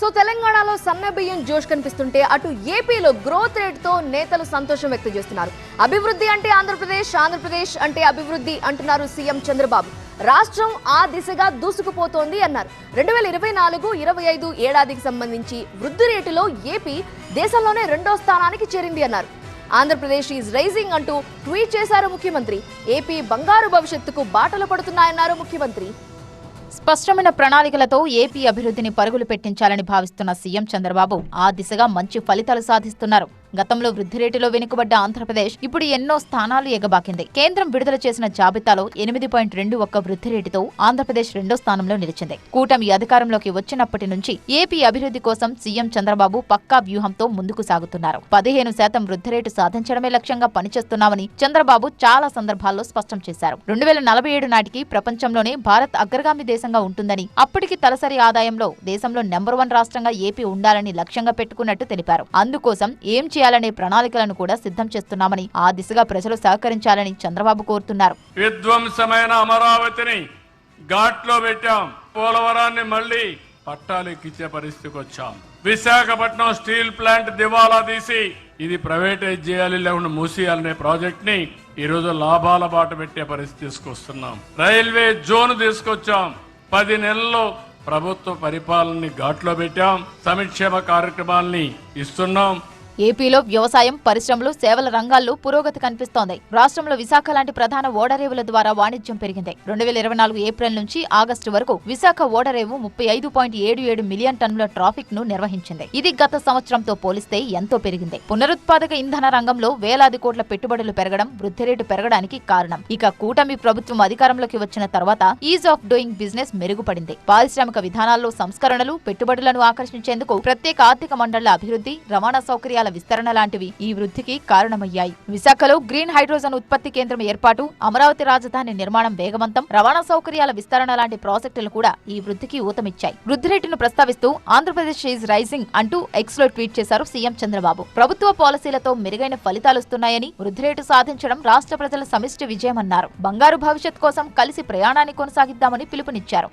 So తెలంగాణలో సన్నబియ్యం జోష్ కనిపిస్తుంటే అటు ఏపీలో గ్రోత్ రేట్ తో నేతలు సంతోషం వ్యక్తం చేస్తున్నారు. అభివృద్ధి అంటే ఆంధ్రప్రదేశ్, ఆంధ్రప్రదేశ్ అంటే అభివృద్ధి అంటున్నారు సీఎం చంద్రబాబు. రాష్ట్రం ఆ దిశగా దూసుకుపోతోంది అన్నారు. 2024-25 ఏడాదికి సంబంధించి వృద్ధి రేటులో ఏపీ దేశంలోనే 2వ స్థానానికి చేరింది అన్నారు. ఆంధ్రప్రదేశ్ ఈజ్ రైజింగ్ అంటూ ట్వీట్ చేశారు ముఖ్యమంత్రి. ఏపీ బంగారు భవిష్యత్తుకు బాటలు పడుతున్నాయన్నారు ముఖ్యమంత్రి. స్పష్టమైన ప్రణాళికలతో ఏపీ అభివృద్ధిని పరుగులు పెట్టించాలని భావిస్తున్న సీఎం చంద్రబాబు ఆ దిశగా మంచి ఫలితాలు సాధిస్తున్నారు. గతంలో వృద్ధి రేటులో వెనుకబడ్డ ఆంధ్రప్రదేశ్ ఇప్పుడు ఎన్నో స్థానాలు ఎగబాకింది. కేంద్రం విడుదల చేసిన జాబితాలో 8.21 వృద్ధి రేటుతో ఆంధ్రప్రదేశ్ 2వ స్థానంలో నిలిచింది. కూటమి అధికారంలోకి వచ్చినప్పటి నుంచి ఏపీ అభివృద్ధి కోసం సీఎం చంద్రబాబు పక్కా వ్యూహంతో ముందుకు సాగుతున్నారు. 15% వృద్ధి రేటు సాధించడమే లక్ష్యంగా పనిచేస్తున్నామని చంద్రబాబు చాలా సందర్భాల్లో స్పష్టం చేశారు. 2047 నాటికి ప్రపంచంలోనే భారత్ అగ్రగామి దేశంగా ఉంటుందని, అప్పటికి తలసరి ఆదాయంలో దేశంలో నెంబర్ 1 రాష్ట్రంగా ఏపీ ఉండాలని లక్ష్యంగా పెట్టుకున్నట్టు తెలిపారు. అందుకోసం ఏం చేయాలనే ప్రణాళికలను కూడా సిద్ధం చేస్తున్నామని, ఆ దిశగా ప్రజలు సహకరించాలని చంద్రబాబు కోరుతున్నారు. విధ్వంసమైన అమరావతిని ఘాట్లో పెట్టాం. పోలవరాన్ని మళ్లీ పట్టాలెక్కించే పరిస్థితికి వచ్చాం. విశాఖపట్నం స్టీల్ ప్లాంట్ దివాలా తీసి ఇది ప్రైవేటైజ్ చేయాలి లేకుండా మూసేయాలనే ప్రాజెక్ట్ ని ఈ రోజు లాభాల బాట పెట్టే పరిస్థితి తీసుకొస్తున్నాం. రైల్వే జోన్ తీసుకొచ్చాం. 10 నెలల్లో ప్రభుత్వ పరిపాలనని ఘాట్లో పెట్టాం. సంక్షేమ కార్యక్రమాల్ని ఇస్తున్నాం. ఏపీలో వ్యవసాయం, పరిశ్రమలు, సేవల రంగాల్లో పురోగతి కనిపిస్తోంది. రాష్ట్రంలో విశాఖ లాంటి ప్రధాన ఓడరేవుల ద్వారా వాణిజ్యం పెరిగింది. 2024 ఏప్రిల్ నుంచి ఆగస్టు వరకు విశాఖ ఓడరేవు 35.77 మిలియన్ టన్నుల ట్రాఫిక్ ను నిర్వహించింది. ఇది గత సంవత్సరంతో పోలిస్తే ఎంతో పెరిగింది. పునరుత్పాదక ఇంధన రంగంలో వేలాది కోట్ల పెట్టుబడులు పెరగడం వృద్ధి రేటు పెరగడానికి కారణం. ఇక కూటమి ప్రభుత్వం అధికారంలోకి వచ్చిన తర్వాత ఈజ్ ఆఫ్ డూయింగ్ బిజినెస్ మెరుగుపడింది. పారిశ్రామిక విధానాల్లో సంస్కరణలు, పెట్టుబడులను ఆకర్షించేందుకు ప్రత్యేక ఆర్థిక మండళ్ల అభివృద్ధి, రవాణా సౌకర్యాల విస్తరణ లాంటివి ఈ వృద్ధికి కారణమయ్యాయి. విశాఖలో గ్రీన్ హైడ్రోజన్ ఉత్పత్తి కేంద్రం ఏర్పాటు, అమరావతి రాజధాని నిర్మాణం వేగవంతం, రవాణా సౌకర్యాల విస్తరణ లాంటి ప్రాజెక్టులు కూడా ఈ వృద్ధికి ఊతమిచ్చాయి. వృద్ధి రేటును ప్రస్తావిస్తూ ఆంధ్రప్రదేశ్ ఈజ్ రైజింగ్ అంటూ ఎక్స్ లో ట్వీట్ చేశారు సీఎం చంద్రబాబు. ప్రభుత్వ పాలసీలతో మెరుగైన ఫలితాలొస్తున్నాయని, వృద్ధి రేటు సాధించడం రాష్ట్ర ప్రజల సమిష్టి విజయమన్నారు. బంగారు భవిష్యత్ కోసం కలిసి ప్రయాణాన్ని కొనసాగిద్దామని పిలుపునిచ్చారు.